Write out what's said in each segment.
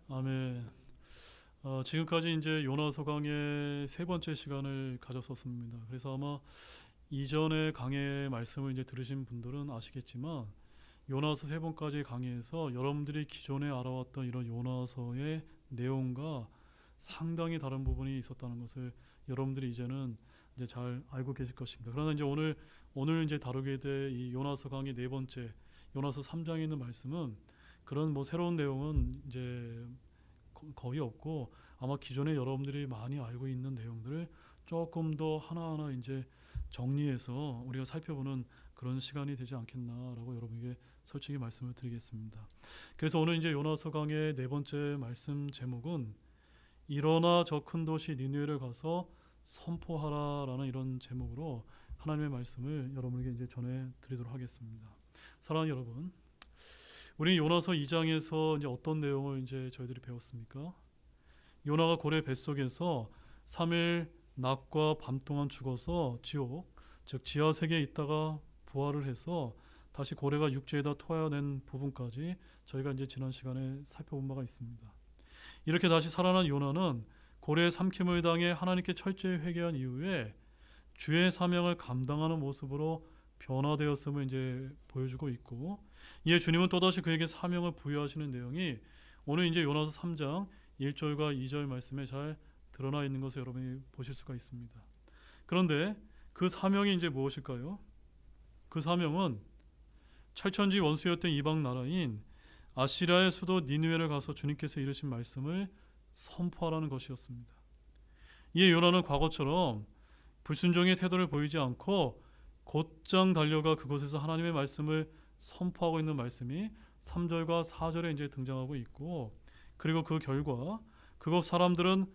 아멘. 지금까지 이제 요나서 강의 세 번째 시간을 가졌었습니다. 그래서 아마 이전의 강의 말씀을 이제 들으신 분들은 아시겠지만 요나서 세 번까지 강의에서 여러분들이 기존에 알아왔던 이런 요나서의 내용과 상당히 다른 부분이 있었다는 것을 여러분들이 이제는 이제 잘 알고 계실 것입니다. 그러나 이제 오늘 이제 다루게 될 이 요나서 강의 네 번째 요나서 3장에 있는 말씀은 그런 뭐 새로운 내용은 이제 거의 없고 아마 기존에 여러분들이 많이 알고 있는 내용들을 조금 더 하나하나 이제 정리해서 우리가 살펴보는 그런 시간이 되지 않겠나라고 여러분에게 솔직히 말씀을 드리겠습니다. 그래서 오늘 이제 요나서 강의 네 번째 말씀 제목은 일어나 저 큰 도시 니느웨를 가서 선포하라라는 이런 제목으로 하나님의 말씀을 여러분에게 이제 전해 드리도록 하겠습니다. 사랑하는 여러분, 우리 요나서 2장에서 이제 어떤 내용을 이제 저희들이 배웠습니까? 요나가 고래 뱃속에서 3일 낮과 밤 동안 죽어서 지옥, 즉 지하 세계에 있다가 부활을 해서 다시 고래가 육지에다 토하여낸 부분까지 저희가 이제 지난 시간에 살펴본 바가 있습니다. 이렇게 다시 살아난 요나는 고래의 삼킴을 당해 하나님께 철저히 회개한 이후에 주의 사명을 감당하는 모습으로 변화되었음을 이제 보여주고 있고, 이에 주님은 또다시 그에게 사명을 부여하시는 내용이 오늘 이제 요나서 3장 1절과 2절 말씀에 잘 드러나 있는 것을 여러분이 보실 수가 있습니다. 그런데 그 사명이 이제 무엇일까요? 그 사명은 철천지 원수였던 이방 나라인 아시리아의 수도 니느웨를 가서 주님께서 이르신 말씀을 선포하라는 것이었습니다. 이에 요나는 과거처럼 불순종의 태도를 보이지 않고 곧장 달려가 그곳에서 하나님의 말씀을 선포하고 있는 말씀이 3절과 4절에 이제 등장하고 있고, 그리고 그 결과 그곳 사람들은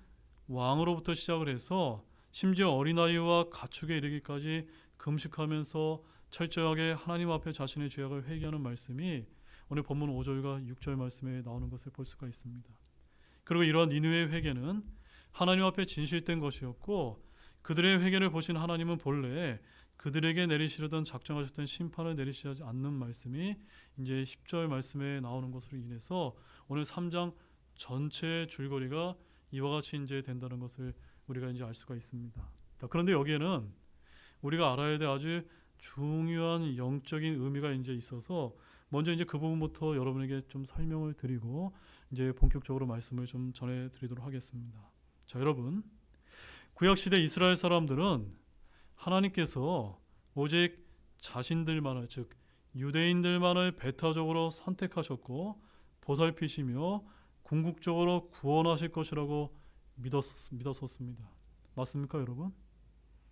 왕으로부터 시작을 해서 심지어 어린아이와 가축에 이르기까지 금식하면서 철저하게 하나님 앞에 자신의 죄악을 회개하는 말씀이 오늘 본문 5절과 6절 말씀에 나오는 것을 볼 수가 있습니다. 그리고 이러한 니느웨의 회개는 하나님 앞에 진실된 것이었고, 그들의 회개를 보신 하나님은 본래 그들에게 내리시려던 작정하셨던 심판을 내리시지 않는 말씀이 이제 10절 말씀에 나오는 것으로 인해서 오늘 3장 전체의 줄거리가 이와 같이 이제 된다는 것을 우리가 이제 알 수가 있습니다. 그런데 여기에는 우리가 알아야 될 아주 중요한 영적인 의미가 이제 있어서 먼저 이제 그 부분부터 여러분에게 좀 설명을 드리고 이제 본격적으로 말씀을 좀 전해 드리도록 하겠습니다. 자, 여러분, 구약 시대 이스라엘 사람들은 하나님께서 오직 자신들만을, 즉 유대인들만을 배타적으로 선택하셨고 보살피시며 궁극적으로 구원하실 것이라고 믿었었습니다. 맞습니까, 여러분?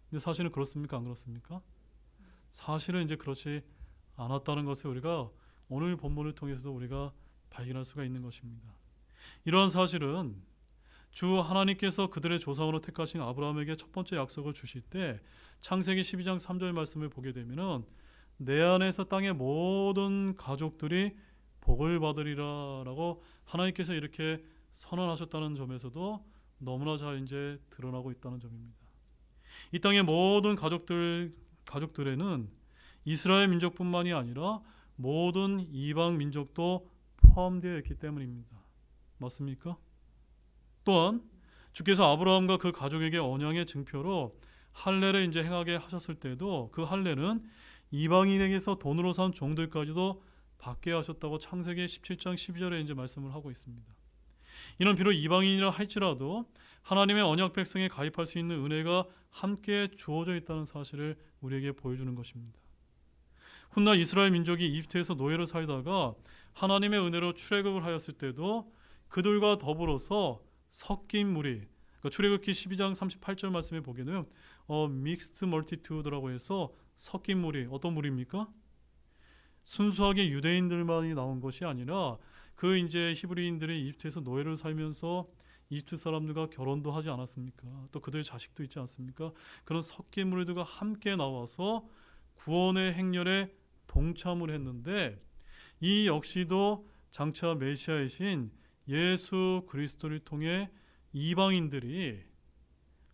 근데 사실은 그렇습니까, 안 그렇습니까? 사실은 이제 그렇지 않았다는 것을 우리가 오늘 본문을 통해서도 우리가 발견할 수가 있는 것입니다. 이러한 사실은 주 하나님께서 그들의 조상으로 택하신 아브라함에게 첫 번째 약속을 주실 때 창세기 12장 3절 말씀을 보게 되면은 내 안에서 땅의 모든 가족들이 복을 받으리라 라고 하나님께서 이렇게 선언하셨다는 점에서도 너무나 잘 이제 드러나고 있다는 점입니다. 이 땅의 모든 가족들에는 이스라엘 민족뿐만이 아니라 모든 이방 민족도 포함되어 있기 때문입니다. 맞습니까? 또한 주께서 아브라함과 그 가족에게 언약의 증표로 할례를 이제 행하게 하셨을 때도 그 할례는 이방인에게서 돈으로 산 종들까지도 받게 하셨다고 창세기 17장 12절에 이제 말씀을 하고 있습니다. 이는 비록 이방인이라 할지라도 하나님의 언약 백성에 가입할 수 있는 은혜가 함께 주어져 있다는 사실을 우리에게 보여주는 것입니다. 훗날 이스라엘 민족이 이집트에서 노예로 살다가 하나님의 은혜로 출애굽을 하였을 때도 그들과 더불어서 섞인 무리, 그러니까 출애굽기 12장 38절 말씀에 보게는 mixed multitude라고 해서 섞인 무리, 어떤 무리입니까? 순수하게 유대인들만이 나온 것이 아니라 그 이제 히브리인들이 이집트에서 노예를 살면서 이집트 사람들과 결혼도 하지 않았습니까? 또 그들의 자식도 있지 않습니까? 그런 섞인 무리들과 함께 나와서 구원의 행렬에 동참을 했는데, 이 역시도 장차 메시아이신 예수 그리스도를 통해 이방인들이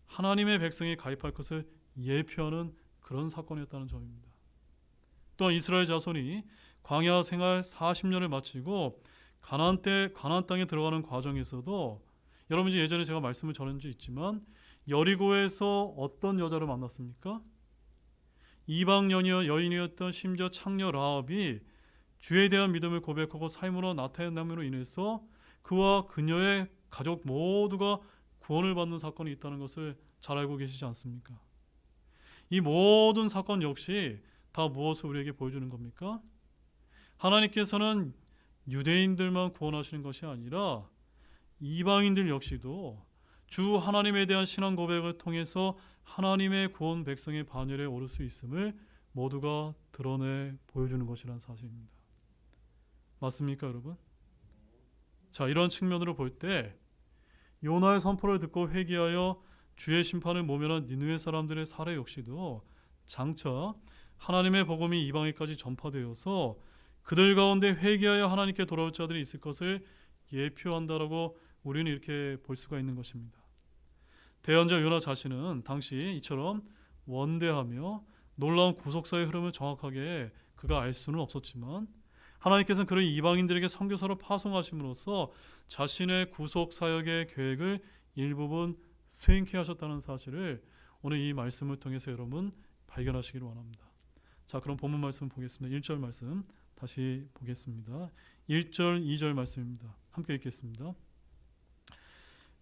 하나님의 백성에 가입할 것을 예표하는 그런 사건이었다는 점입니다. 또한 이스라엘 자손이 광야 생활 40년을 마치고 가나안 땅에 들어가는 과정에서도 여러분 이제 예전에 제가 말씀을 전한 적 있지만 여리고에서 어떤 여자를 만났습니까? 이방 여인이었던 심지어 창녀 라합이 주에 대한 믿음을 고백하고 삶으로 나타남으로 인해서 그와 그녀의 가족 모두가 구원을 받는 사건이 있다는 것을 잘 알고 계시지 않습니까? 이 모든 사건 역시 다 무엇을 우리에게 보여주는 겁니까? 하나님께서는 유대인들만 구원하시는 것이 아니라 이방인들 역시도 주 하나님에 대한 신앙 고백을 통해서 하나님의 구원 백성의 반열에 오를 수 있음을 모두가 드러내 보여주는 것이라는 사실입니다. 맞습니까, 여러분? 자, 이런 측면으로 볼 때 요나의 선포를 듣고 회개하여 주의 심판을 모면한 니느웨 사람들의 사례 역시도 장차 하나님의 복음이 이방에까지 전파되어서 그들 가운데 회개하여 하나님께 돌아올 자들이 있을 것을 예표한다라고 우리는 이렇게 볼 수가 있는 것입니다. 대언자 요나 자신은 당시 이처럼 원대하며 놀라운 구속사의 흐름을 정확하게 그가 알 수는 없었지만 하나님께서는 그를 이방인들에게 선교사로 파송하심으로써 자신의 구속 사역의 계획을 일부분 수행케 하셨다는 사실을 오늘 이 말씀을 통해서 여러분 발견하시기를 원합니다. 자, 그럼 본문 말씀 보겠습니다. 1절 말씀 다시 보겠습니다. 1절 2절 말씀입니다. 함께 읽겠습니다.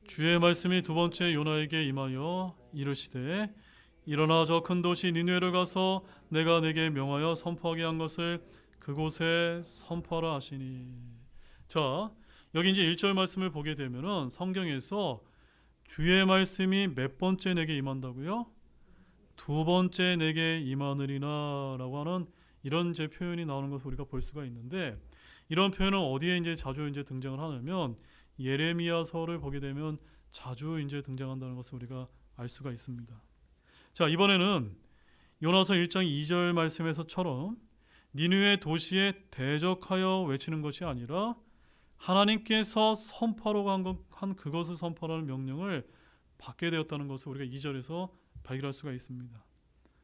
주의 말씀이 두 번째 요나에게 임하여 이르시되 일어나 저 큰 도시 니느웨를 가서 내가 내게 명하여 선포하게 한 것을 그곳에 선포하라 하시니. 자, 여기 이제 1절 말씀을 보게 되면은 성경에서 주의 말씀이 몇 번째 내게 임한다고요? 두 번째 내게 임하느니라 라고 하는 이런 이제 표현이 나오는 것을 우리가 볼 수가 있는데, 이런 표현은 어디에 이제 자주 이제 등장을 하냐면 예레미야서를 보게 되면 자주 이제 등장한다는 것을 우리가 알 수가 있습니다. 자, 이번에는 요나서 1장 2절 말씀에서처럼 니느웨 도시에 대적하여 외치는 것이 아니라 하나님께서 선포하라고 한 그것을 선포하라는 명령을 받게 되었다는 것을 우리가 2절에서 발견할 수가 있습니다.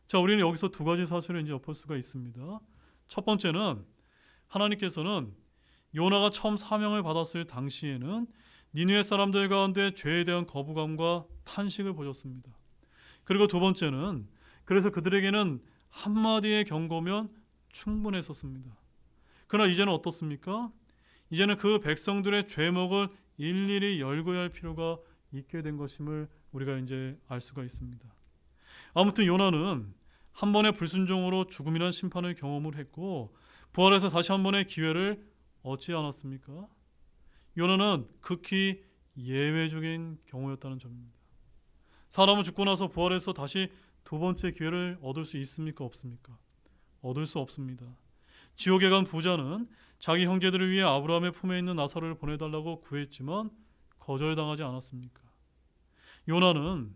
자, 우리는 여기서 두 가지 사실을 이제 엿볼 수가 있습니다. 첫 번째는 하나님께서는 요나가 처음 사명을 받았을 당시에는 니느웨 사람들 가운데 죄에 대한 거부감과 탄식을 보였습니다. 그리고 두 번째는 그래서 그들에게는 한마디의 경고면 충분했었습니다. 그러나 이제는 어떻습니까? 이제는 그 백성들의 죄목을 일일이 열거해야 할 필요가 있게 된 것임을 우리가 이제 알 수가 있습니다. 아무튼 요나는 한 번의 불순종으로 죽음이란 심판을 경험을 했고 부활해서 다시 한 번의 기회를 얻지 않았습니까? 요나는 극히 예외적인 경우였다는 점입니다. 사람은 죽고 나서 부활해서 다시 두 번째 기회를 얻을 수 있습니까? 없습니까? 얻을 수 없습니다. 지옥에 간 부자는 자기 형제들을 위해 아브라함의 품에 있는 나사로를 보내달라고 구했지만 거절당하지 않았습니까? 요나는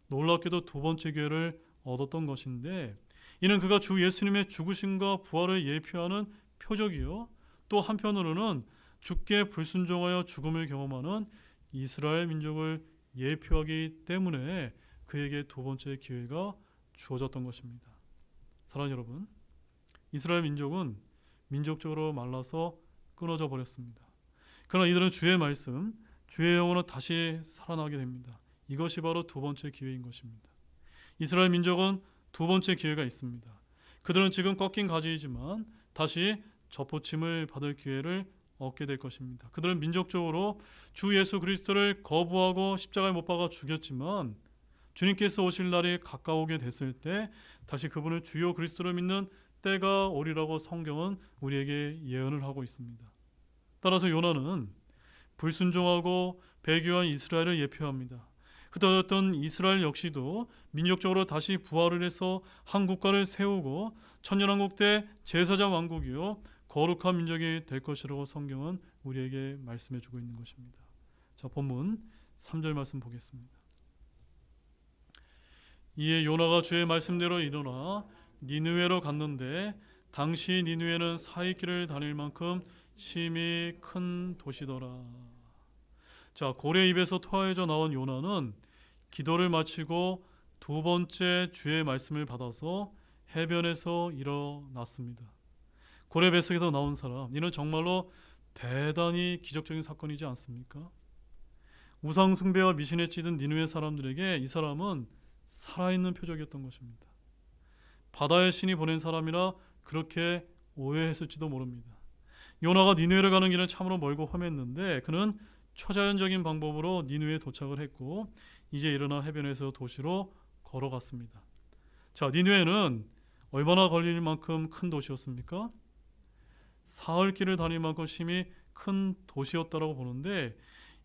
놀랍게도 두 번째 기회를 얻었던 것인데 이는 그가 주 예수님의 죽으심과 부활을 예표하는 표적이요, 또 한편으로는 주께 불순종하여 죽음을 경험하는 이스라엘 민족을 예표하기 때문에 그에게 두 번째 기회가 주어졌던 것입니다. 사랑하는 여러분, 이스라엘 민족은 민족적으로 말라서 끊어져 버렸습니다. 그러나 이들은 주의 말씀, 주의 영으로 다시 살아나게 됩니다. 이것이 바로 두 번째 기회인 것입니다. 이스라엘 민족은 두 번째 기회가 있습니다. 그들은 지금 꺾인 가지이지만 다시 접붙임을 받을 기회를 얻게 될 것입니다. 그들은 민족적으로 주 예수 그리스도를 거부하고 십자가에 못 박아 죽였지만 주님께서 오실 날이 가까우게 됐을 때 다시 그분을 주요 그리스도를 믿는 때가 오리라고 성경은 우리에게 예언을 하고 있습니다. 따라서 요나는 불순종하고 배교한 이스라엘을 예표합니다. 흩어졌던 이스라엘 역시도 민족적으로 다시 부활을 해서 한 국가를 세우고 천년왕국 때 제사장 왕국이요 거룩한 민족이 될 것이라고 성경은 우리에게 말씀해주고 있는 것입니다. 자, 본문 3절 말씀 보겠습니다. 이에 요나가 주의 말씀대로 일어나 니느웨로 갔는데 당시 니느웨는 사익길을 다닐 만큼 심히 큰 도시더라. 자, 고래 입에서 토하여져 나온 요나는 기도를 마치고 두 번째 주의 말씀을 받아서 해변에서 일어났습니다. 고래 뱃속에서 나온 사람, 이는 정말로 대단히 기적적인 사건이지 않습니까? 우상 숭배와 미신에 찌든 니느웨 사람들에게 이 사람은 살아있는 표적이었던 것입니다. 바다의 신이 보낸 사람이라 그렇게 오해했을지도 모릅니다. 요나가 니느웨를 가는 길은 참으로 멀고 험했는데 그는 초자연적인 방법으로 니느웨에 도착을 했고 이제 일어나 해변에서 도시로 걸어갔습니다. 자, 니느웨는 얼마나 걸릴 만큼 큰 도시였습니까? 사흘 길을 다닐 만큼 심히 큰 도시였다라고 보는데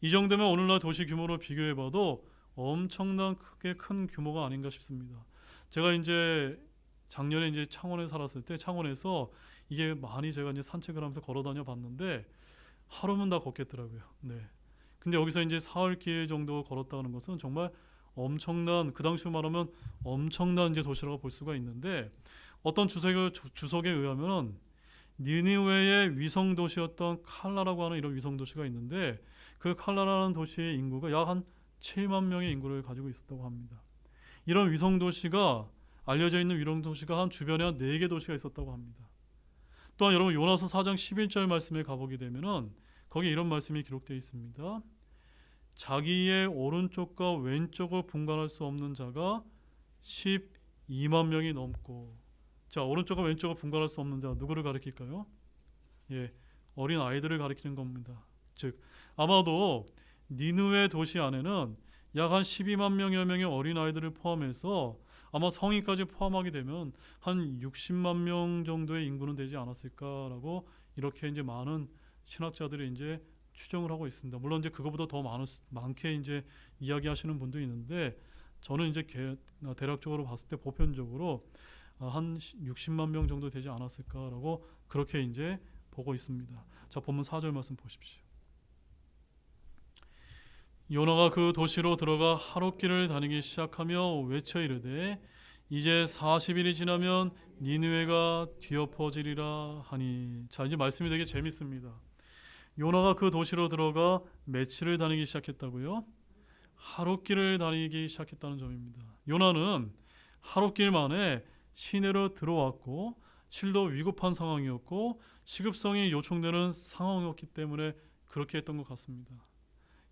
이 정도면 오늘날 도시 규모로 비교해봐도 엄청난 크게 큰 규모가 아닌가 싶습니다. 제가 이제 작년에 이제 창원에 살았을 때 창원에서 이게 많이 제가 이제 산책을 하면서 걸어다녀 봤는데 하루면 다 걷겠더라고요. 네. 근데 여기서 이제 사흘 길 정도 걸었다는 것은 정말 엄청난, 그 당시로 말하면 엄청난 이제 도시라고 볼 수가 있는데 어떤 주석에 의하면 니느웨의 위성 도시였던 칼라라고 하는 이런 위성 도시가 있는데 그 칼라라는 도시의 인구가 약 한 7만 명의 인구를 가지고 있었다고 합니다. 이런 위성 도시가 알려져 있는 위성 도시가 한 주변에 한 4개 도시가 있었다고 합니다. 또한 여러분 요나서 4장 11절 말씀에 가보게 되면은 거기에 이런 말씀이 기록되어 있습니다. 자기의 오른쪽과 왼쪽을 분간할 수 없는 자가 12만 명이 넘고, 자, 오른쪽과 왼쪽을 분간할 수 없는 자 누구를 가리킬까요? 예, 어린 아이들을 가리키는 겁니다. 즉 아마도 니느웨 도시 안에는 약 한 12만 명여 명의 어린 아이들을 포함해서 아마 성인까지 포함하게 되면 한 60만 명 정도의 인구는 되지 않았을까라고 이렇게 이제 많은 신학자들이 이제 추정을 하고 있습니다. 물론 이제 그거보다 더 많게 이제 이야기하시는 분도 있는데 저는 이제 대략적으로 봤을 때 보편적으로 한 60만 명 정도 되지 않았을까라고 그렇게 이제 보고 있습니다. 자, 본문 4절 말씀 보십시오. 요나가 그 도시로 들어가 하룻길을 다니기 시작하며 외쳐 이르되 이제 40일이 지나면 니느웨가 뒤엎어지리라 하니. 자, 이제 말씀이 되게 재밌습니다. 요나가 그 도시로 들어가 며칠을 다니기 시작했다고요? 하룻길을 다니기 시작했다는 점입니다. 요나는 하룻길 만에 시내로 들어왔고 실도 위급한 상황이었고 시급성이 요청되는 상황이었기 때문에 그렇게 했던 것 같습니다.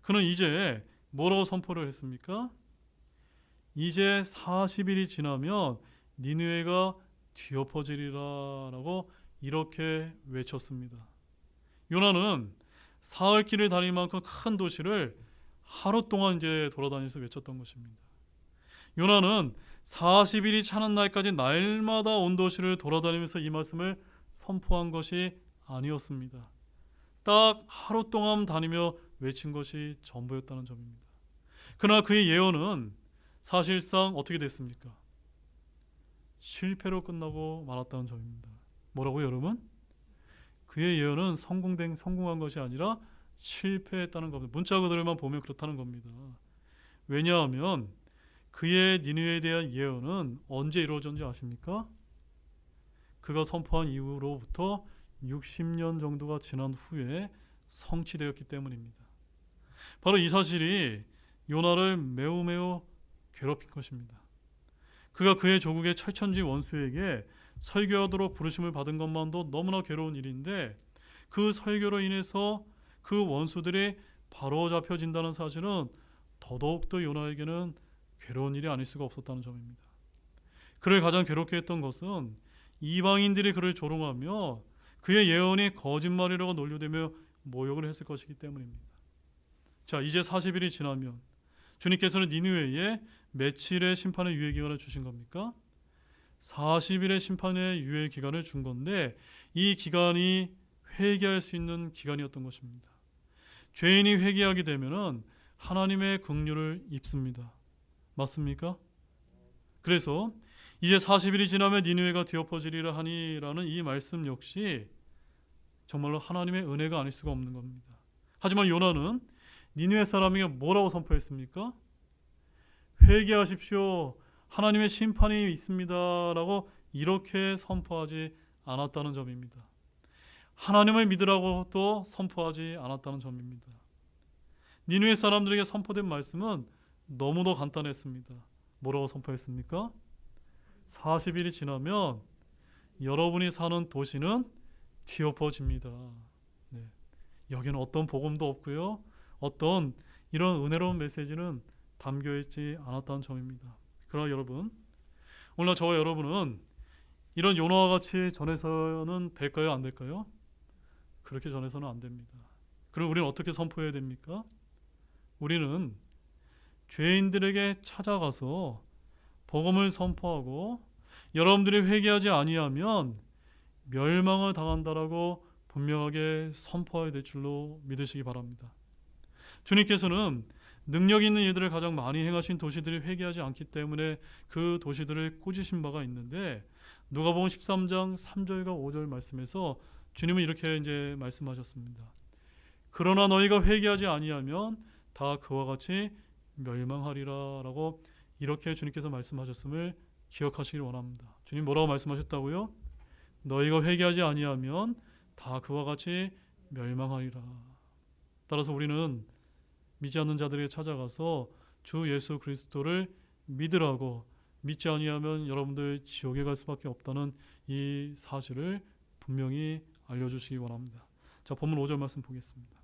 그는 이제 뭐라고 선포를 했습니까? 이제 40일이 지나면 니느웨가 뒤엎어지리라 라고 이렇게 외쳤습니다. 요나는 사흘 길을 다닐 만큼 큰 도시를 하루 동안 이제 돌아다니면서 외쳤던 것입니다. 요나는 40일이 차는 날까지 날마다 온 도시를 돌아다니면서 이 말씀을 선포한 것이 아니었습니다. 딱 하루 동안 다니며 외친 것이 전부였다는 점입니다. 그러나 그의 예언은 사실상 어떻게 됐습니까? 실패로 끝나고 말았다는 점입니다. 뭐라고요, 여러분? 그의 예언은 성공한 것이 아니라 실패했다는 겁니다. 문자 그대로만 보면 그렇다는 겁니다. 왜냐하면 그의 니느웨에 대한 예언은 언제 이루어졌는지 아십니까? 그가 선포한 이후로부터 60년 정도가 지난 후에 성취되었기 때문입니다. 바로 이 사실이 요나를 매우 괴롭힌 것입니다. 그가 그의 조국의 철천지 원수에게 설교하도록 부르심을 받은 것만도 너무나 괴로운 일인데 그 설교로 인해서 그 원수들이 바로잡혀진다는 사실은 더더욱더 요나에게는 괴로운 일이 아닐 수가 없었다는 점입니다. 그를 가장 괴롭게 했던 것은 이방인들이 그를 조롱하며 그의 예언이 거짓말이라고 논리되며 모욕을 했을 것이기 때문입니다. 자, 이제 40일이 지나면 주님께서는 니느웨에 며칠의 심판의 유예 기간을 주신 겁니까? 40일의 심판의 유예 기간을 준 건데 이 기간이 회개할 수 있는 기간이었던 것입니다. 죄인이 회개하게 되면은 하나님의 긍휼을 입습니다. 맞습니까? 그래서 이제 40일이 지나면 니느웨가 뒤엎어지리라 하니라는 이 말씀 역시 정말로 하나님의 은혜가 아닐 수가 없는 겁니다. 하지만 요나는 니느웨 사람에게 뭐라고 선포했습니까? 회개하십시오. 하나님의 심판이 있습니다. 라고 이렇게 선포하지 않았다는 점입니다. 하나님을 믿으라고 또 선포하지 않았다는 점입니다. 니느웨 사람들에게 선포된 말씀은 너무도 간단했습니다. 뭐라고 선포했습니까? 40일이 지나면 여러분이 사는 도시는 뒤엎어집니다. 네. 여기는 어떤 복음도 없고요. 어떤 이런 은혜로운 메시지는 담겨있지 않았다는 점입니다. 그러나 여러분, 오늘 저와 여러분은 이런 요나와 같이 전해서는 될까요? 안 될까요? 그렇게 전해서는 안 됩니다. 그럼 우리는 어떻게 선포해야 됩니까? 우리는 죄인들에게 찾아가서 복음을 선포하고 여러분들이 회개하지 아니하면 멸망을 당한다라고 분명하게 선포해야 될 줄로 믿으시기 바랍니다. 주님께서는 능력 있는 일들을 가장 많이 행하신 도시들이 회개하지 않기 때문에 그 도시들을 꾸짖으신 바가 있는데, 누가복음 13장 3절과 5절 말씀에서 주님은 이렇게 이제 말씀하셨습니다. 그러나 너희가 회개하지 아니하면 다 그와 같이 멸망하리라라고 이렇게 주님께서 말씀하셨음을 기억하시길 원합니다. 주님 뭐라고 말씀하셨다고요? 너희가 회개하지 아니하면 다 그와 같이 멸망하리라. 따라서 우리는 믿지 않는 자들에게 찾아가서 주 예수 그리스도를 믿으라고, 믿지 아니하면 여러분들 지옥에 갈 수밖에 없다는 이 사실을 분명히 알려주시기 원합니다. 자, 본문 5절 말씀 보겠습니다.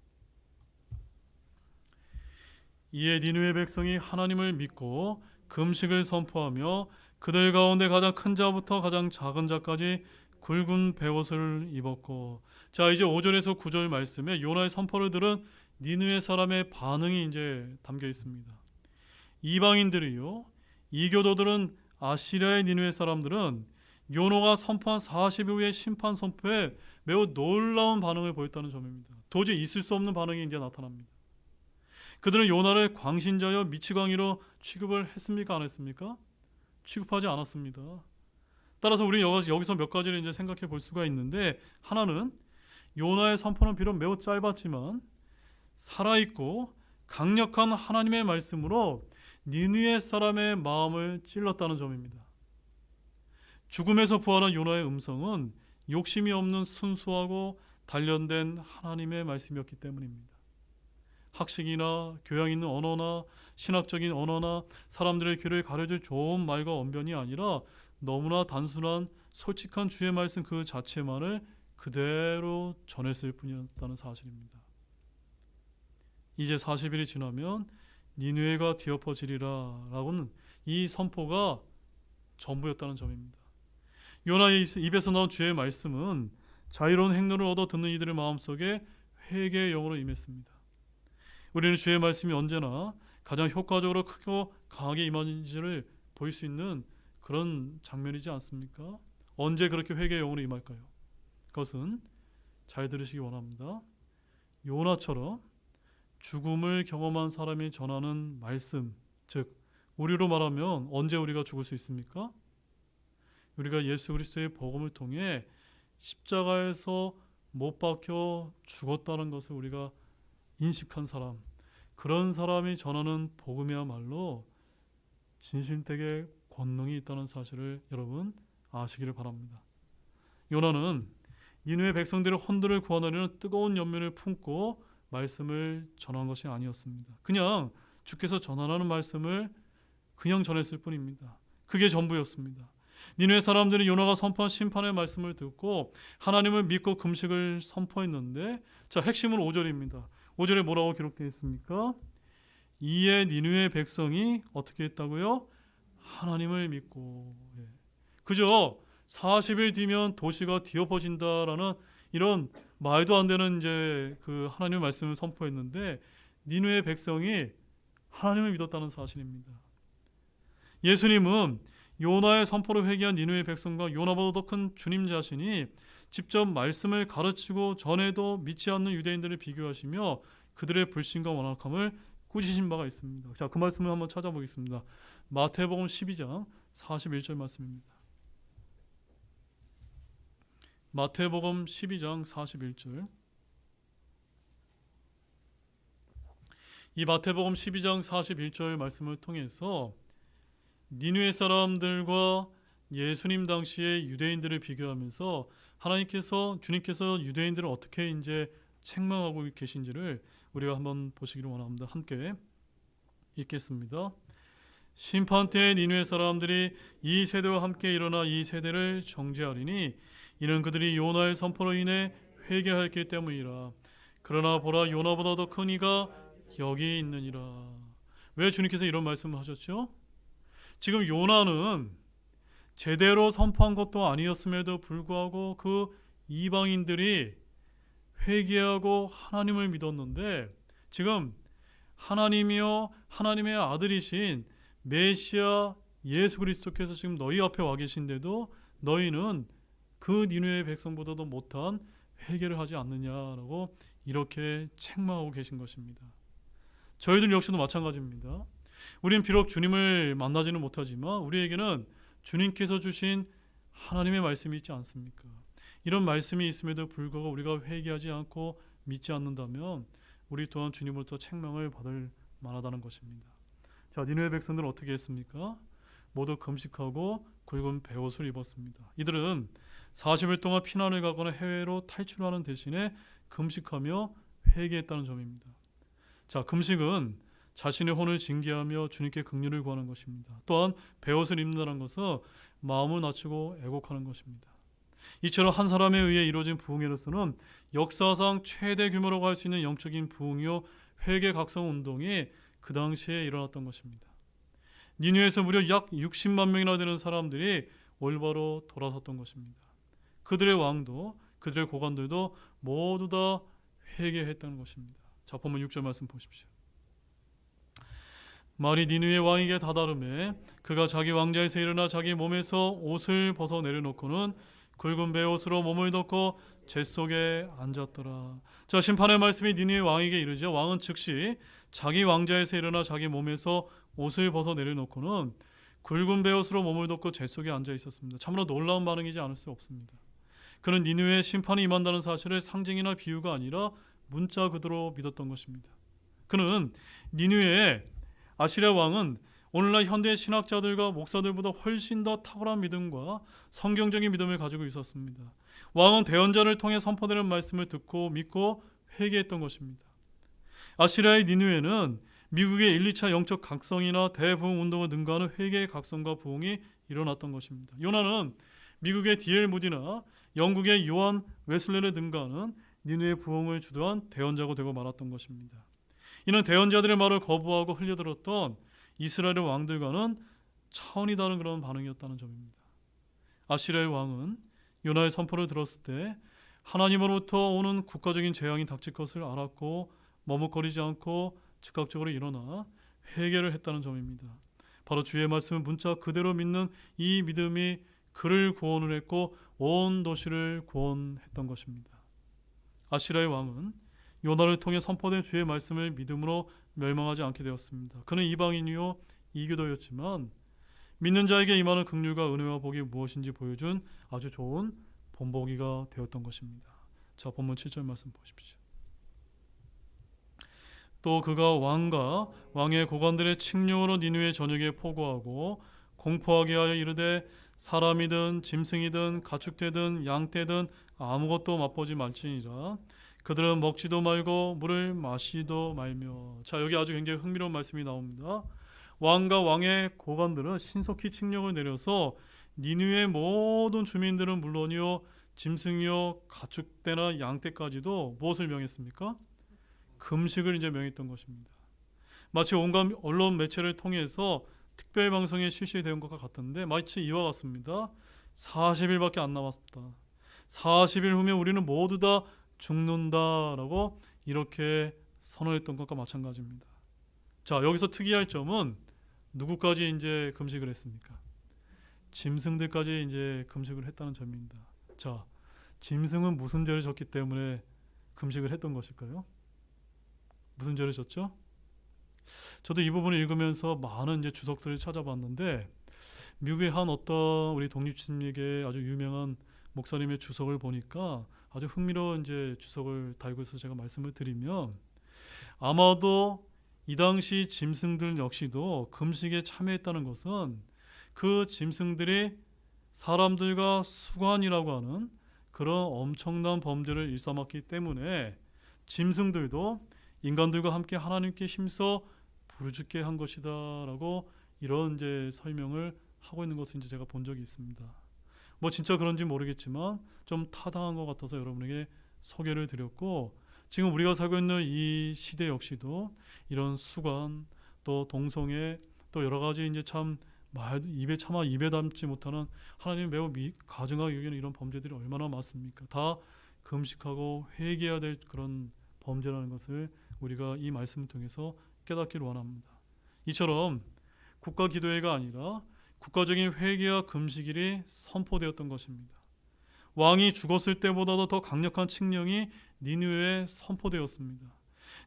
이에 니느웨 백성이 하나님을 믿고 금식을 선포하며 그들 가운데 가장 큰 자부터 가장 작은 자까지 굵은 베옷을 입었고. 자, 이제 5절에서 9절 말씀에 요나의 선포를 들은 니느웨 사람의 반응이 이제 담겨 있습니다. 이방인들이요, 이교도들은, 아시리아의 니느웨 사람들은 요나가 선포한 40일 후의 심판 선포에 매우 놀라운 반응을 보였다는 점입니다. 도저히 있을 수 없는 반응이 이제 나타납니다. 그들은 요나를 광신자여 미치광이로 취급을 했습니까? 안 했습니까? 취급하지 않았습니다. 따라서 우리는 여기서 몇 가지를 이제 생각해 볼 수가 있는데, 하나는 요나의 선포는 비록 매우 짧았지만 살아있고 강력한 하나님의 말씀으로 니느웨 사람의 마음을 찔렀다는 점입니다. 죽음에서 부활한 요나의 음성은 욕심이 없는 순수하고 단련된 하나님의 말씀이었기 때문입니다. 학식이나 교양 있는 언어나 신학적인 언어나 사람들의 귀를 가려줄 좋은 말과 언변이 아니라 너무나 단순한 솔직한 주의 말씀 그 자체만을 그대로 전했을 뿐이었다는 사실입니다. 이제 40일이 지나면 니느웨가 뒤엎어지리라 라고는 이 선포가 전부였다는 점입니다. 요나의 입에서 나온 주의 말씀은 자유로운 행로를 얻어 듣는 이들의 마음속에 회개의 영으로 임했습니다. 우리는 주의 말씀이 언제나 가장 효과적으로 크고 강하게 임하는지를 보일 수 있는 그런 장면이지 않습니까? 언제 그렇게 회개의 영으로 임할까요? 그것은, 잘 들으시기 원합니다, 요나처럼 죽음을 경험한 사람이 전하는 말씀, 즉 우리로 말하면 언제 우리가 죽을 수 있습니까? 우리가 예수 그리스도의 복음을 통해 십자가에서 못 박혀 죽었다는 것을 우리가 인식한 사람, 그런 사람이 전하는 복음이야말로 진실되게 권능이 있다는 사실을 여러분 아시기를 바랍니다. 요나는 니느웨 백성들의 혼돈을 구원하려는 뜨거운 연민을 품고 말씀을 전한 것이 아니었습니다. 그냥 주께서 전하라는 말씀을 그냥 전했을 뿐입니다. 그게 전부였습니다. 니느웨 사람들이 요나가 선포한 심판의 말씀을 듣고 하나님을 믿고 금식을 선포했는데, 자, 핵심은 5절입니다. 5절에 뭐라고 기록되어 있습니까? 이에 니느웨 백성이 어떻게 했다고요? 하나님을 믿고. 그죠? 40일 뒤면 도시가 뒤엎어진다라는 이런 말도 안 되는 이제 그 하나님의 말씀을 선포했는데, 니느웨 백성이 하나님을 믿었다는 사실입니다. 예수님은 요나의 선포를 회개한 니느웨 백성과 요나보다 더 큰 주님 자신이 직접 말씀을 가르치고 전에도 믿지 않는 유대인들을 비교하시며 그들의 불신과 완악함을 꾸짖으신 바가 있습니다. 자, 그 말씀을 한번 찾아보겠습니다. 마태복음 12장 41절 말씀입니다. 마태복음 12장 41절. 이 마태복음 12장 41절 말씀을 통해서 니느웨 사람들과 예수님 당시의 유대인들을 비교하면서 주님께서 유대인들을 어떻게 이제 책망하고 계신지를 우리가 한번 보시기를 원합니다. 함께 읽겠습니다. 심판 때에 니느웨 사람들이 이 세대와 함께 일어나 이 세대를 정죄하리니 이는 그들이 요나의 선포로 인해 회개하였기 때문이라. 그러나 보라, 요나보다 더 큰 이가 여기 있느니라. 왜 주님께서 이런 말씀을 하셨죠? 지금 요나는 제대로 선포한 것도 아니었음에도 불구하고 그 이방인들이 회개하고 하나님을 믿었는데, 지금 하나님이요 하나님의 아들이신 메시아 예수 그리스도께서 지금 너희 앞에 와 계신데도 너희는 그 니느웨 백성보다도 못한 회개를 하지 않느냐라고 이렇게 책망하고 계신 것입니다. 저희들 역시도 마찬가지입니다. 우린 비록 주님을 만나지는 못하지만 우리에게는 주님께서 주신 하나님의 말씀이 있지 않습니까? 이런 말씀이 있음에도 불구하고 우리가 회개하지 않고 믿지 않는다면 우리 또한 주님으로부터 책망을 받을 만하다는 것입니다. 자, 니느웨 백성들은 어떻게 했습니까? 모두 금식하고 굵은 베옷을 입었습니다. 이들은 40일 동안 피난을 가거나 해외로 탈출하는 대신에 금식하며 회개했다는 점입니다. 자, 금식은 자신의 혼을 징계하며 주님께 긍휼을 구하는 것입니다. 또한 베옷을 입는다는 것은 마음을 낮추고 애곡하는 것입니다. 이처럼 한 사람에 의해 이루어진 부흥회로서는 역사상 최대 규모라고 할 수 있는 영적인 부흥이요 회개 각성 운동이 그 당시에 일어났던 것입니다. 니느웨에서 무려 약 60만 명이나 되는 사람들이 올바로 돌아섰던 것입니다. 그들의 왕도 그들의 고관들도 모두 다 회개했다는 것입니다. 자, 본문 6절 말씀 보십시오. 말이 니느웨 왕에게 다다르매 그가 자기 왕자에서 일어나 자기 몸에서 옷을 벗어 내려놓고는 굵은 베옷으로 몸을 덮고 재 속에 앉았더라. 자, 심판의 말씀이 니느웨 왕에게 이르자 왕은 즉시 자기 왕자에서 일어나 자기 몸에서 옷을 벗어 내려놓고는 굵은 베옷으로 몸을 덮고 재 속에 앉아 있었습니다. 참으로 놀라운 반응이지 않을 수 없습니다. 그는 니느웨에 심판이 임한다는 사실을 상징이나 비유가 아니라 문자 그대로 믿었던 것입니다. 그는 니느웨의 아시리아 왕은 오늘날 현대 신학자들과 목사들보다 훨씬 더 탁월한 믿음과 성경적인 믿음을 가지고 있었습니다. 왕은 대언자를 통해 선포되는 말씀을 듣고 믿고 회개했던 것입니다. 아시리아의 니느웨는 미국의 1, 2차 영적 각성이나 대부흥 운동을 능가하는 회개의 각성과 부흥이 일어났던 것입니다. 요나는 미국의 D.L. 무디나 영국의 요한 웨슬레를 능가하는 니느웨 부흥을 주도한 대언자가 되고 말았던 것입니다. 이는 대언자들의 말을 거부하고 흘려들었던 이스라엘의 왕들과는 차원이 다른 그런 반응이었다는 점입니다. 아시리아의 왕은 요나의 선포를 들었을 때 하나님으로부터 오는 국가적인 재앙이 닥칠 것을 알았고 머뭇거리지 않고 즉각적으로 일어나 회개를 했다는 점입니다. 바로 주의 말씀을 문자 그대로 믿는 이 믿음이 그를 구원을 했고 온 도시를 구원했던 것입니다. 아시리아의 왕은 요나를 통해 선포된 주의 말씀을 믿음으로 멸망하지 않게 되었습니다. 그는 이방인이요 이교도였지만 믿는 자에게 임하는 긍휼과 은혜와 복이 무엇인지 보여준 아주 좋은 본보기가 되었던 것입니다. 자, 본문 7절 말씀 보십시오. 또 그가 왕과 왕의 고관들의 칙령으로 니느웨 전역에 포고하고 공포하게 하여 이르되 사람이든 짐승이든 가축되든 양떼든 아무것도 맛보지 말지니라. 그들은 먹지도 말고 물을 마시도 말며. 자, 여기 아주 굉장히 흥미로운 말씀이 나옵니다. 왕과 왕의 고관들은 신속히 칙령을 내려서 니느웨 모든 주민들은 물론이요 짐승이요 가축대나 양떼까지도 무엇을 명했습니까? 금식을 이제 명했던 것입니다. 마치 온갖 언론 매체를 통해서 특별 방송에 실시된 것과 같은데 마치 이와 같습니다. 40일밖에 안 남았다. 40일 후면 우리는 모두 다 죽는다라고 이렇게 선언했던 것과 마찬가지입니다. 자, 여기서 특이할 점은 누구까지 이제 금식을 했습니까? 짐승들까지 이제 금식을 했다는 점입니다. 자, 짐승은 무슨 죄를 졌기 때문에 금식을 했던 것일까요? 무슨 죄를 졌죠? 저도 이 부분을 읽으면서 많은 이제 주석들을 찾아봤는데 미국의 한 어떤 우리 독립심리계 아주 유명한 목사님의 주석을 보니까 아주 흥미로운 이제 주석을 달고 있어서 제가 말씀을 드리면 아마도 이 당시 짐승들 역시도 금식에 참여했다는 것은 그 짐승들이 사람들과 수관이라고 하는 그런 엄청난 범죄를 일삼았기 때문에 짐승들도 인간들과 함께 하나님께 힘써 부르짖게 한 것이다라고 이런 이제 설명을 하고 있는 것을 이제 제가 본 적이 있습니다. 뭐 진짜 그런지 모르겠지만 좀 타당한 것 같아서 여러분에게 소개를 드렸고 지금 우리가 살고 있는 이 시대 역시도 이런 수관, 또 동성애, 또 여러 가지 이제 참 말 입에 차마 입에 담지 못하는 하나님이 매우 가증하게 여기는 이런 범죄들이 얼마나 많습니까? 다 금식하고 회개해야 될 그런 범죄라는 것을 우리가 이 말씀을 통해서 깨닫기를 원합니다. 이처럼 국가 기도회가 아니라 국가적인 회개와 금식일이 선포되었던 것입니다. 왕이 죽었을 때보다도 더 강력한 칙령이 니느웨에 선포되었습니다.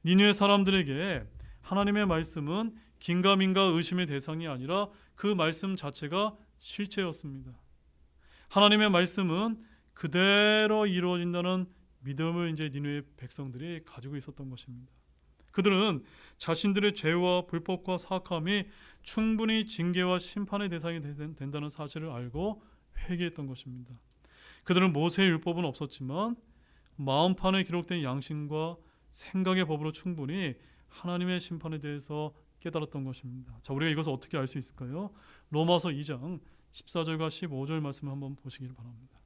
니느웨 사람들에게 하나님의 말씀은 긴가민가 의심의 대상이 아니라 그 말씀 자체가 실체였습니다. 하나님의 말씀은 그대로 이루어진다는 믿음을 이제 니느웨 백성들이 가지고 있었던 것입니다. 그들은 자신들의 죄와 불법과 사악함이 충분히 징계와 심판의 대상이 된다는 사실을 알고 회개했던 것입니다. 그들은 모세의 율법은 없었지만 마음판에 기록된 양심과 생각의 법으로 충분히 하나님의 심판에 대해서 깨달았던 것입니다. 자, 우리가 이것을 어떻게 알 수 있을까요? 로마서 2장 14절과 15절 말씀을 한번 보시길 바랍니다.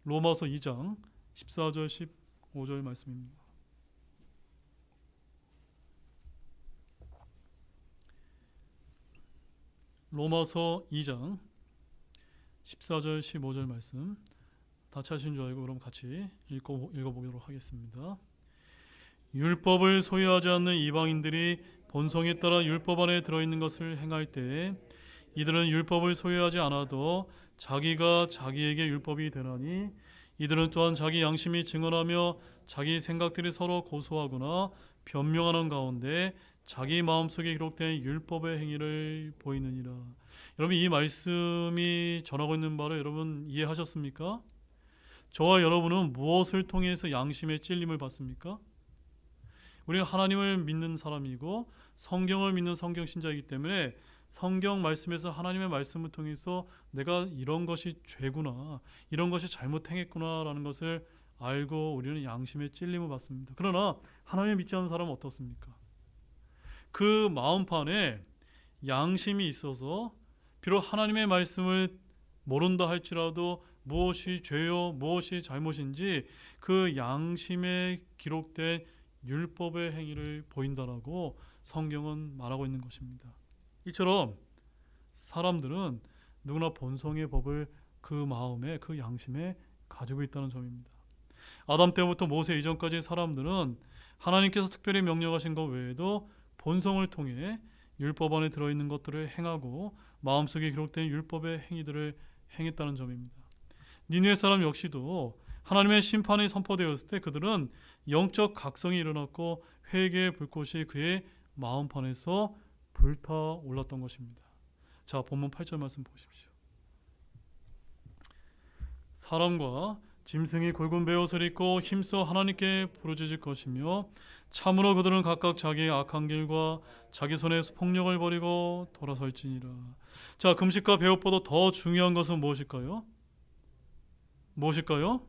로마서 2장 14절 15절 말씀입니다. 로마서 2장 14절 15절 말씀 다 찾으신 줄 알고 그럼 같이 읽어보도록 하겠습니다. 율법을 소유하지 않는 이방인들이 본성에 따라 율법 안에 들어있는 것을 행할 때에 이들은 율법을 소유하지 않아도 자기가 자기에게 율법이 되나니 이들은 또한 자기 양심이 증언하며 자기 생각들이 서로 고소하거나 변명하는 가운데 자기 마음속에 기록된 율법의 행위를 보이느니라. 여러분, 이 말씀이 전하고 있는 바를 여러분 이해하셨습니까? 저와 여러분은 무엇을 통해서 양심의 찔림을 받습니까? 우리는 하나님을 믿는 사람이고 성경을 믿는 성경신자이기 때문에 성경 말씀에서 하나님의 말씀을 통해서 내가 이런 것이 죄구나, 이런 것이 잘못 행했구나 라는 것을 알고 우리는 양심의 찔림을 받습니다. 그러나 하나님을 믿지 않는 사람은 어떻습니까? 그 마음판에 양심이 있어서 비록 하나님의 말씀을 모른다 할지라도 무엇이 죄요 무엇이 잘못인지 그 양심에 기록된 율법의 행위를 보인다라고 성경은 말하고 있는 것입니다. 이처럼 사람들은 누구나 본성의 법을 그 마음에 그 양심에 가지고 있다는 점입니다. 아담 때부터 모세 이전까지 사람들은 하나님께서 특별히 명령하신 것 외에도 본성을 통해 율법 안에 들어있는 것들을 행하고 마음속에 기록된 율법의 행위들을 행했다는 점입니다. 니느웨 사람 역시도 하나님의 심판이 선포되었을 때 그들은 영적 각성이 일어났고 회개의 불꽃이 그의 마음판에서 불타올랐던 것입니다. 자, 본문 8절 말씀 보십시오. 사람과 짐승이 굵은 베옷을 입고 힘써 하나님께 부르짖을 것이며 참으로 그들은 각각 자기의 악한 길과 자기 손에 폭력을 버리고 돌아설지니라. 자, 금식과 배옷보다 더 중요한 것은 무엇일까요? 무엇일까요?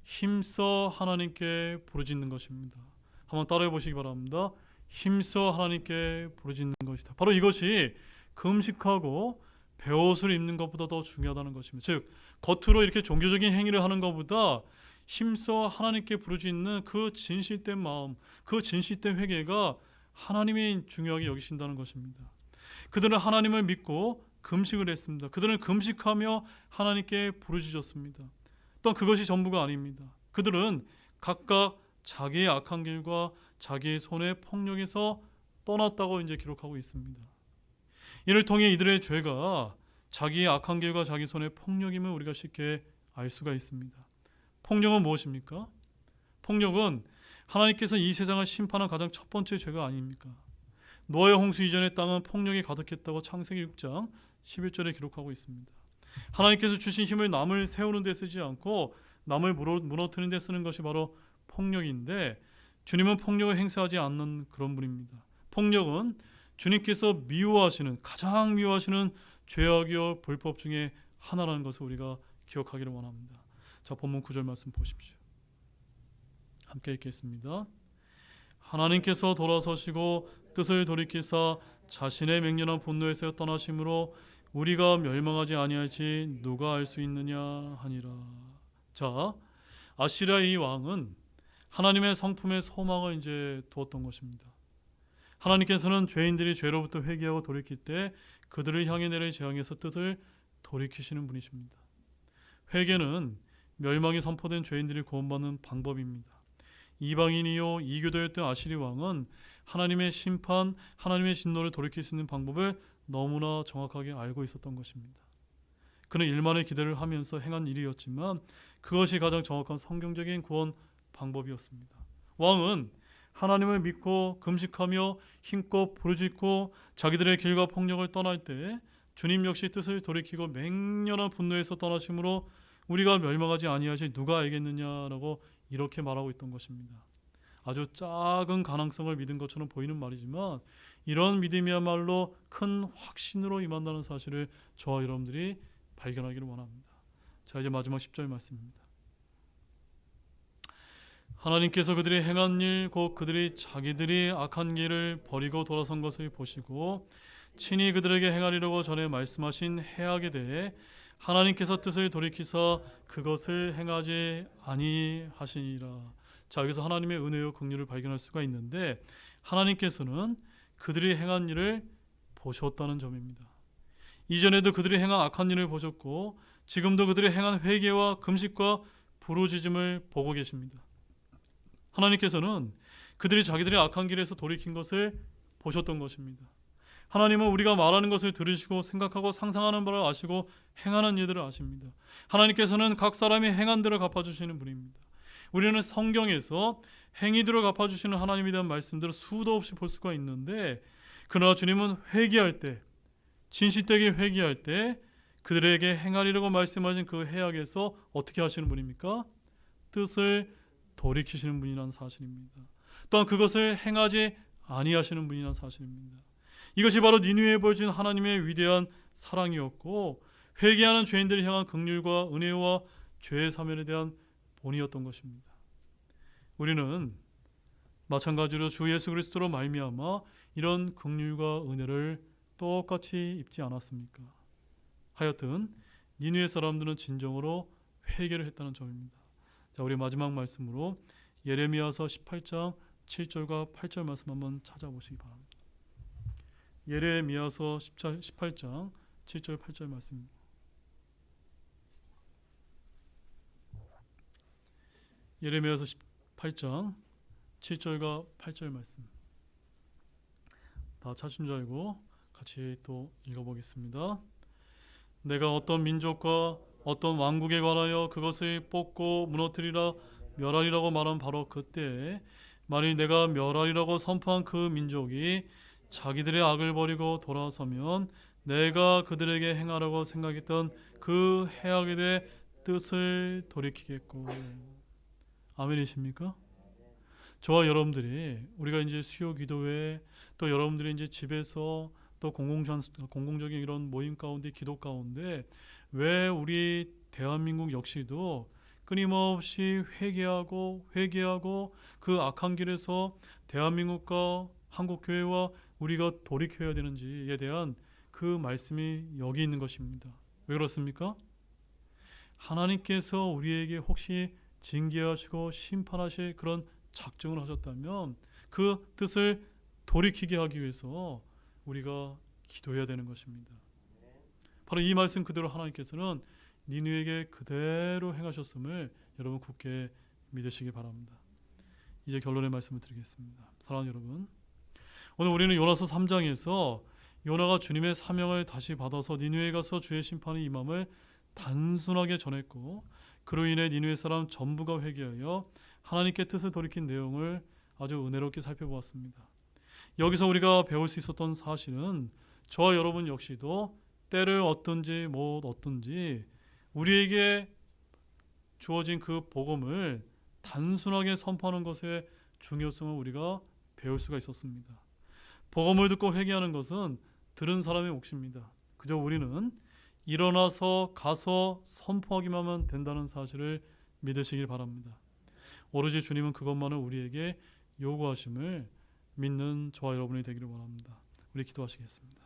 힘써 하나님께 부르짖는 것입니다. 한번 따라해 보시기 바랍니다. 힘써 하나님께 부르짖는 것이다. 바로 이것이 금식하고 베옷을 입는 것보다 더 중요하다는 것입니다. 즉, 겉으로 이렇게 종교적인 행위를 하는 것보다 힘써 하나님께 부르짖는 그 진실된 마음, 그 진실된 회개가 하나님이 중요하게 여기신다는 것입니다. 그들은 하나님을 믿고 금식을 했습니다. 그들은 금식하며 하나님께 부르짖었습니다. 또한 그것이 전부가 아닙니다. 그들은 각각 자기의 악한 길과 자기의 손의 폭력에서 떠났다고 이제 기록하고 있습니다. 이를 통해 이들의 죄가 자기의 악한 길과 자기 손의 폭력임을 우리가 쉽게 알 수가 있습니다. 폭력은 무엇입니까? 폭력은 하나님께서 이 세상을 심판한 가장 첫 번째 죄가 아닙니까? 노아의 홍수 이전의 땅은 폭력이 가득했다고 창세기 6장 11절에 기록하고 있습니다. 하나님께서 주신 힘을 남을 세우는 데 쓰지 않고 남을 무너뜨리는 데 쓰는 것이 바로 폭력인데 주님은 폭력을 행사하지 않는 그런 분입니다. 폭력은 주님께서 미워하시는 가장 미워하시는 죄악이요 불법 중에 하나라는 것을 우리가 기억하기를 원합니다. 자, 본문 9절 말씀 보십시오. 함께 읽겠습니다. 하나님께서 돌아서시고 뜻을 돌이키사 자신의 맹렬한 분노에서 떠나심으로 우리가 멸망하지 아니할지 누가 알 수 있느냐 하니라. 자, 아시리아 이 왕은 하나님의 성품의 소망을 이제 두었던 것입니다. 하나님께서는 죄인들이 죄로부터 회개하고 돌이킬 때 그들을 향해 내릴 재앙에서 뜻을 돌이키시는 분이십니다. 회개는 멸망이 선포된 죄인들이 구원받는 방법입니다. 이방인이요 이교도였던 아시리 왕은 하나님의 심판, 하나님의 진노를 돌이킬 수 있는 방법을 너무나 정확하게 알고 있었던 것입니다. 그는 일만의 기대를 하면서 행한 일이었지만 그것이 가장 정확한 성경적인 구원 방법이었습니다. 왕은 하나님을 믿고 금식하며 힘껏 부르짖고 자기들의 길과 폭력을 떠날 때 주님 역시 뜻을 돌이키고 맹렬한 분노에서 떠나심으로 우리가 멸망하지 아니하시 누가 알겠느냐라고 이렇게 말하고 있던 것입니다. 아주 작은 가능성을 믿은 것처럼 보이는 말이지만 이런 믿음이야말로 큰 확신으로 임한다는 사실을 저와 여러분들이 발견하기를 원합니다. 자, 이제 마지막 10절 말씀입니다. 하나님께서 그들이 행한 일 곧 그들이 자기들이 악한 길을 버리고 돌아선 것을 보시고 친히 그들에게 행하리라고 전에 말씀하신 해악에 대해 하나님께서 뜻을 돌이키사 그것을 행하지 아니하시니라. 자, 여기서 하나님의 은혜와 긍휼을 발견할 수가 있는데 하나님께서는 그들이 행한 일을 보셨다는 점입니다. 이전에도 그들이 행한 악한 일을 보셨고 지금도 그들이 행한 회개와 금식과 부르짖음을 보고 계십니다. 하나님께서는 그들이 자기들의 악한 길에서 돌이킨 것을 보셨던 것입니다. 하나님은 우리가 말하는 것을 들으시고 생각하고 상상하는 바를 아시고 행하는 일들을 아십니다. 하나님께서는 각 사람이 행한 대로 갚아주시는 분입니다. 우리는 성경에서 행위대로 갚아주시는 하나님에 대한 말씀들을 수도 없이 볼 수가 있는데 그러나 주님은 회개할 때 진실되게 회개할 때 그들에게 행하리라고 말씀하신 그 해악에서 어떻게 하시는 분입니까? 뜻을 돌이키시는 분이라는 사실입니다. 또한 그것을 행하지 아니하시는 분이라는 사실입니다. 이것이 바로 니느웨에 보여준 하나님의 위대한 사랑이었고 회개하는 죄인들을 향한 긍휼과 은혜와 죄의 사면에 대한 본이었던 것입니다. 우리는 마찬가지로 주 예수 그리스도로 말미암아 이런 긍휼과 은혜를 똑같이 입지 않았습니까? 하여튼 니느웨 사람들은 진정으로 회개를 했다는 점입니다. 자, 우리 마지막 말씀으로 예레미야서 18장 7절과 8절 말씀 한번 찾아보시기 바랍니다. 예레미야서 18장 7절 8절 말씀입니다. 예레미야서 18장 7절과 8절 말씀 다 찾으신 줄 알고 같이 또 읽어보겠습니다. 내가 어떤 민족과 어떤 왕국에 관하여 그것을 뽑고 무너뜨리라 멸하리라고 말한 바로 그때에 만일 내가 멸하리라고 선포한 그 민족이 자기들의 악을 버리고 돌아서면 내가 그들에게 행하라고 생각했던 그 해악에 대해 뜻을 돌이키겠고. 아멘이십니까? 저와 여러분들이 우리가 이제 수요 기도회 또 여러분들이 이제 집에서 또 공공적인 이런 모임 가운데 기도 가운데 왜 우리 대한민국 역시도 끊임없이 회개하고 그 악한 길에서 대한민국과 한국교회와 우리가 돌이켜야 되는지에 대한 그 말씀이 여기 있는 것입니다. 왜 그렇습니까? 하나님께서 우리에게 혹시 징계하시고 심판하실 그런 작정을 하셨다면 그 뜻을 돌이키게 하기 위해서 우리가 기도해야 되는 것입니다. 바로 이 말씀 그대로 하나님께서는 니느웨에게 그대로 행하셨음을 여러분 굳게 믿으시기 바랍니다. 이제 결론의 말씀을 드리겠습니다. 사랑하는 여러분, 오늘 우리는 요나서 3장에서 요나가 주님의 사명을 다시 받아서 니느웨에 가서 주의 심판이 임함을 단순하게 전했고 그로 인해 니느웨 사람 전부가 회개하여 하나님께 뜻을 돌이킨 내용을 아주 은혜롭게 살펴보았습니다. 여기서 우리가 배울 수 있었던 사실은 저와 여러분 역시도 때를 얻든지 못 얻든지 우리에게 주어진 그 복음을 단순하게 선포하는 것의 중요성을 우리가 배울 수가 있었습니다. 복음을 듣고 회개하는 것은 들은 사람의 몫입니다. 그저 우리는 일어나서 가서 선포하기만 하면 된다는 사실을 믿으시길 바랍니다. 오로지 주님은 그것만을 우리에게 요구하심을 믿는 저와 여러분이 되기를 원합니다. 우리 기도하시겠습니다.